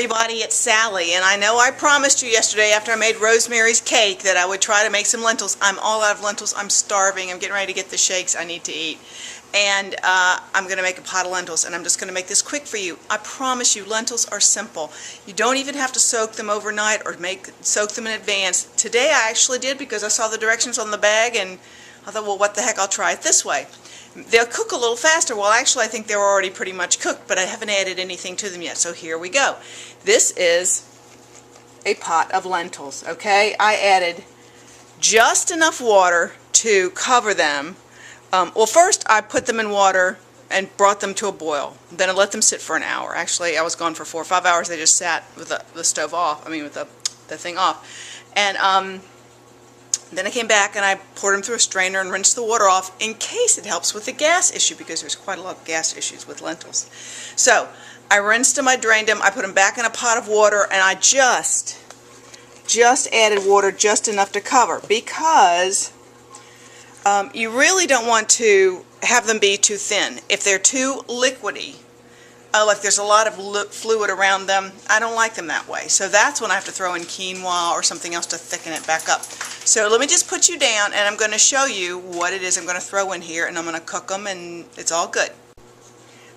Everybody, it's Sally, and I know I promised you yesterday after I made Rosemary's cake that I would try to make some lentils. I'm all out of lentils. I'm starving. I'm getting ready to get the shakes I need to eat. And I'm going to make a pot of lentils, and I'm just going to make this quick for you. I promise you, lentils are simple. You don't even have to soak them overnight or soak them in advance. Today I actually did because I saw the directions on the bag, and I thought, well, what the heck, I'll try it this way. They'll cook a little faster. Well, actually, I think they're already pretty much cooked, but I haven't added anything to them yet. So here we go. This is a pot of lentils, okay? I added just enough water to cover them. Well, first I put them in water and brought them to a boil. Then I let them sit for an hour. Actually, I was gone for 4 or 5 hours. They just sat with the stove off. With the thing off. And then I came back and I poured them through a strainer and rinsed the water off in case it helps with the gas issue, because there's quite a lot of gas issues with lentils. So I rinsed them, I drained them, I put them back in a pot of water, and I just added water just enough to cover, because you really don't want to have them be too thin. If they're too liquidy, like there's a lot of fluid around them, I don't like them that way. So that's when I have to throw in quinoa or something else to thicken it back up. So let me just put you down, and I'm going to show you what it is I'm going to throw in here, and I'm going to cook them, and it's all good.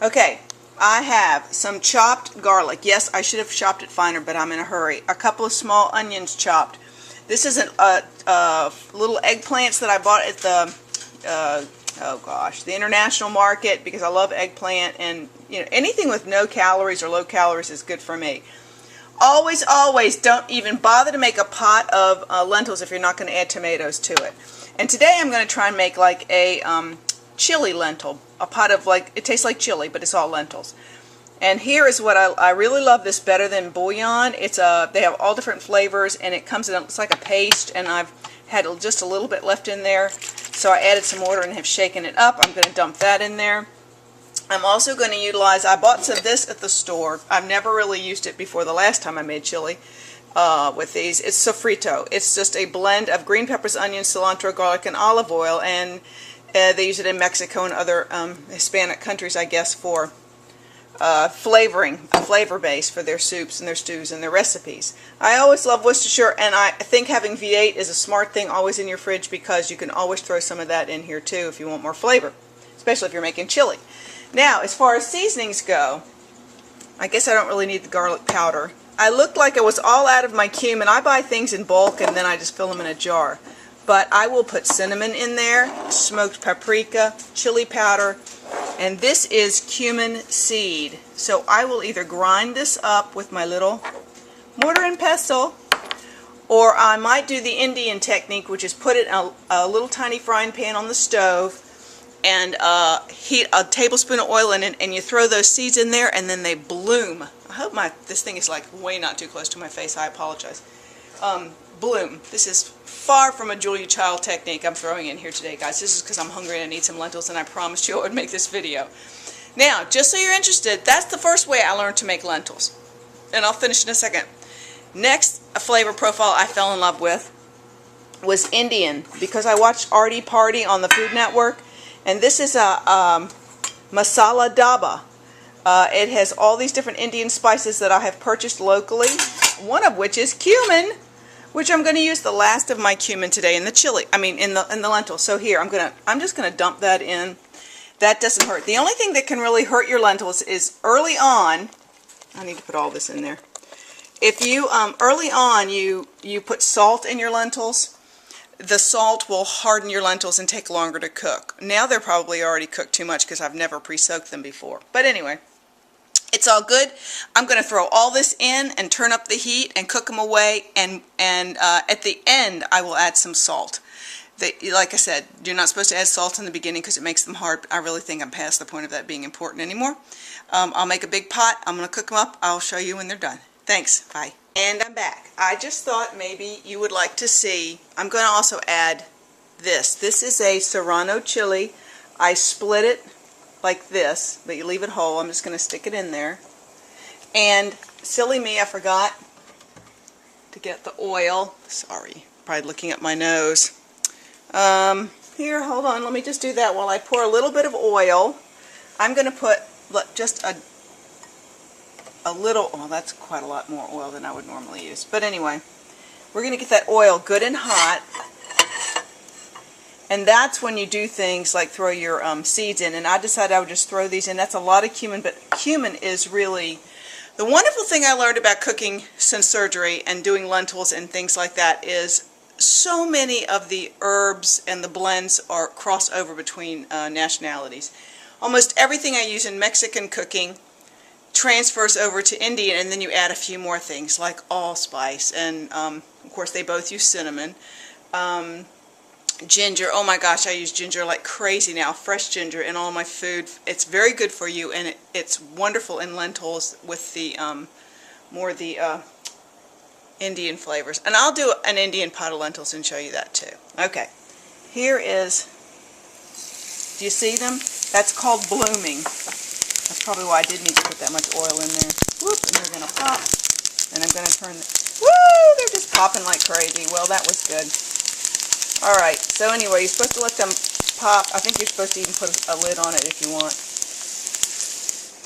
Okay, I have some chopped garlic. Yes, I should have chopped it finer, but I'm in a hurry. A couple of small onions chopped. This is little eggplants that I bought at the the international market, because I love eggplant, and anything with no calories or low calories is good for me. Always don't even bother to make a pot of lentils if you're not going to add tomatoes to it. And today I'm going to try and make like a chili lentil, a pot of, like, it tastes like chili, but it's all lentils. And here is what I really love this better than bouillon. It's they have all different flavors, and it comes in, it's like a paste, and I've had just a little bit left in there. So I added some water and have shaken it up. I'm going to dump that in there. I'm also going to utilize, I bought some of this at the store. I've never really used it before the last time I made chili with these. It's sofrito. It's just a blend of green peppers, onions, cilantro, garlic, and olive oil. And they use it in Mexico and other Hispanic countries, I guess, for flavoring, a flavor base for their soups and their stews and their recipes. I always love Worcestershire, and I think having V8 is a smart thing always in your fridge, because you can always throw some of that in here too if you want more flavor, especially if you're making chili. Now, as far as seasonings go, I guess I don't really need the garlic powder. I looked like I was all out of my cumin. I buy things in bulk and then I just fill them in a jar. But I will put cinnamon in there, smoked paprika, chili powder, and this is cumin seed. So I will either grind this up with my little mortar and pestle, or I might do the Indian technique, which is put it in a little tiny frying pan on the stove, and heat a tablespoon of oil in it, and you throw those seeds in there, and then they bloom. I hope this thing is like way not too close to my face. I apologize. Bloom. This is far from a Julia Child technique I'm throwing in here today, guys. This is because I'm hungry and I need some lentils, and I promised you I would make this video. Now, just so you're interested, that's the first way I learned to make lentils, and I'll finish in a second. Next, a flavor profile I fell in love with was Indian, because I watched Artie Party on the Food Network. And this is a masala daba. It has all these different Indian spices that I have purchased locally, one of which is cumin, which I'm going to use the last of my cumin today in the chili. In the lentils. So here, I'm just going to dump that in. That doesn't hurt. The only thing that can really hurt your lentils is early on. I need to put all this in there. If you early on you put salt in your lentils, the salt will harden your lentils and take longer to cook. Now they're probably already cooked too much because I've never pre-soaked them before. But anyway, it's all good. I'm going to throw all this in and turn up the heat and cook them away. And at the end, I will add some salt. Like I said, you're not supposed to add salt in the beginning because it makes them hard. I really think I'm past the point of that being important anymore. I'll make a big pot. I'm going to cook them up. I'll show you when they're done. Thanks. Bye. And I'm back. I just thought maybe you would like to see, I'm going to also add this. This is a serrano chili. I split it like this, but you leave it whole. I'm just going to stick it in there. And silly me, I forgot to get the oil. Sorry, probably looking at my nose. Here, hold on. Let me just do that while I pour a little bit of oil. I'm going to put just a a little, well, that's quite a lot more oil than I would normally use. But anyway, we're going to get that oil good and hot. And that's when you do things like throw your seeds in. And I decided I would just throw these in. That's a lot of cumin, but cumin is really... The wonderful thing I learned about cooking since surgery and doing lentils and things like that is so many of the herbs and the blends are cross over between nationalities. Almost everything I use in Mexican cooking transfers over to Indian, and then you add a few more things like allspice, and of course they both use cinnamon. Ginger, oh my gosh, I use ginger like crazy now, fresh ginger in all my food. It's very good for you, and it's wonderful in lentils with the more the Indian flavors. And I'll do an Indian pot of lentils and show you that too. Okay, here is, do you see them? That's called blooming. That's probably why I did need to put that much oil in there. Whoop, and they're going to pop. And I'm going to turn the, woo, they're just popping like crazy. Well, that was good. Alright, so anyway, you're supposed to let them pop. I think you're supposed to even put a lid on it if you want.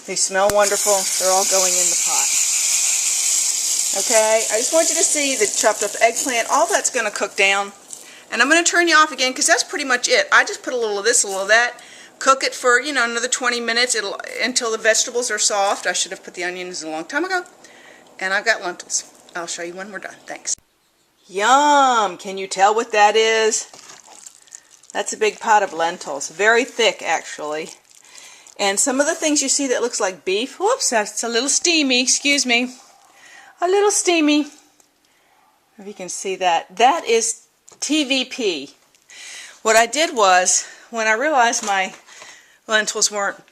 They smell wonderful. They're all going in the pot. Okay, I just want you to see the chopped up eggplant. All that's going to cook down. And I'm going to turn you off again because that's pretty much it. I just put a little of this, a little of that. Cook it for, you know, another 20 minutes until the vegetables are soft. I should have put the onions a long time ago. And I've got lentils. I'll show you when we're done. Thanks. Yum! Can you tell what that is? That's a big pot of lentils. Very thick, actually. And some of the things you see that looks like beef, whoops, that's a little steamy, excuse me. A little steamy. If you can see that. That is TVP. What I did was, when I realized my lentils weren't,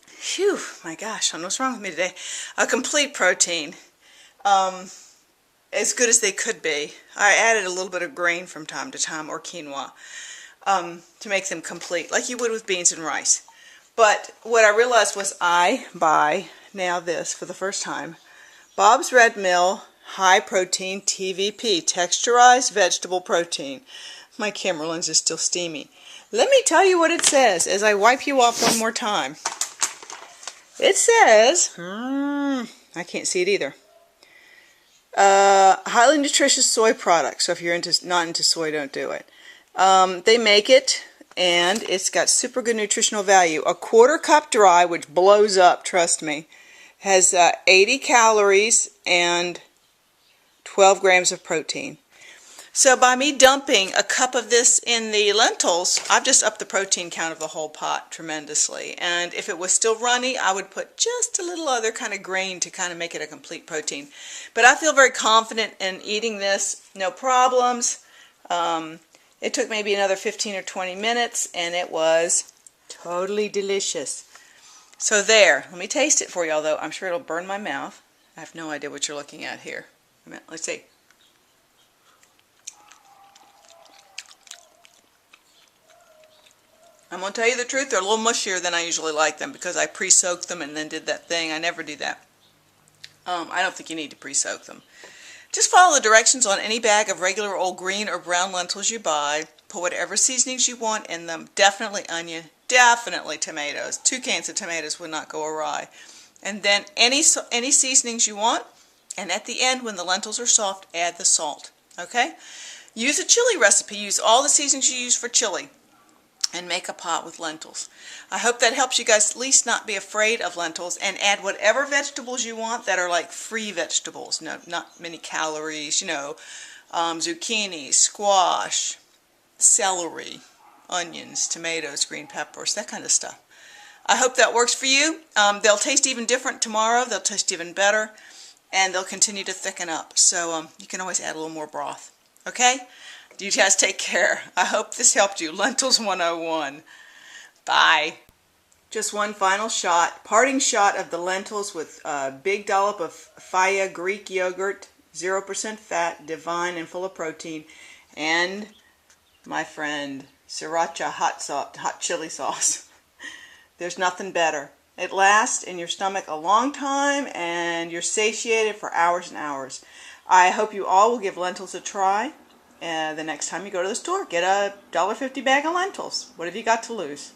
phew, my gosh, I don't know what's wrong with me today, a complete protein. As good as they could be. I added a little bit of grain from time to time, or quinoa, to make them complete, like you would with beans and rice. But what I realized was I buy now this for the first time, Bob's Red Mill High Protein TVP, Texturized Vegetable Protein. My camera lens is still steamy. Let me tell you what it says as I wipe you off one more time. It says, I can't see it either. Highly nutritious soy product. So if you're not into soy, don't do it. They make it, and it's got super good nutritional value. A quarter cup dry, which blows up, trust me, has 80 calories and 12 grams of protein. So by me dumping a cup of this in the lentils, I've just upped the protein count of the whole pot tremendously. And if it was still runny, I would put just a little other kind of grain to kind of make it a complete protein. But I feel very confident in eating this, no problems. It took maybe another 15 or 20 minutes, and it was totally delicious. So there, let me taste it for you, although I'm sure it'll burn my mouth. I have no idea what you're looking at here. Let's see. I'm going to tell you the truth, they're a little mushier than I usually like them because I pre-soaked them and then did that thing. I never do that. I don't think you need to pre-soak them. Just follow the directions on any bag of regular old green or brown lentils you buy. Put whatever seasonings you want in them. Definitely onion, definitely tomatoes. 2 cans of tomatoes would not go awry. And then any seasonings you want. And at the end, when the lentils are soft, add the salt. Okay? Use a chili recipe. Use all the seasonings you use for chili. And make a pot with lentils. I hope that helps you guys at least not be afraid of lentils, and add whatever vegetables you want that are like free vegetables, no, not many calories, you know, zucchini, squash, celery, onions, tomatoes, green peppers, that kind of stuff. I hope that works for you. They'll taste even different tomorrow. They'll taste even better, and they'll continue to thicken up. So you can always add a little more broth. Okay? You guys take care. I hope this helped you. Lentils 101. Bye. Just one final shot. Parting shot of the lentils with a big dollop of Faya Greek yogurt, 0% fat, divine and full of protein, and my friend, sriracha hot chili sauce. There's nothing better. It lasts in your stomach a long time, and you're satiated for hours and hours. I hope you all will give lentils a try. The next time you go to the store, get a $1.50 bag of lentils. What have you got to lose?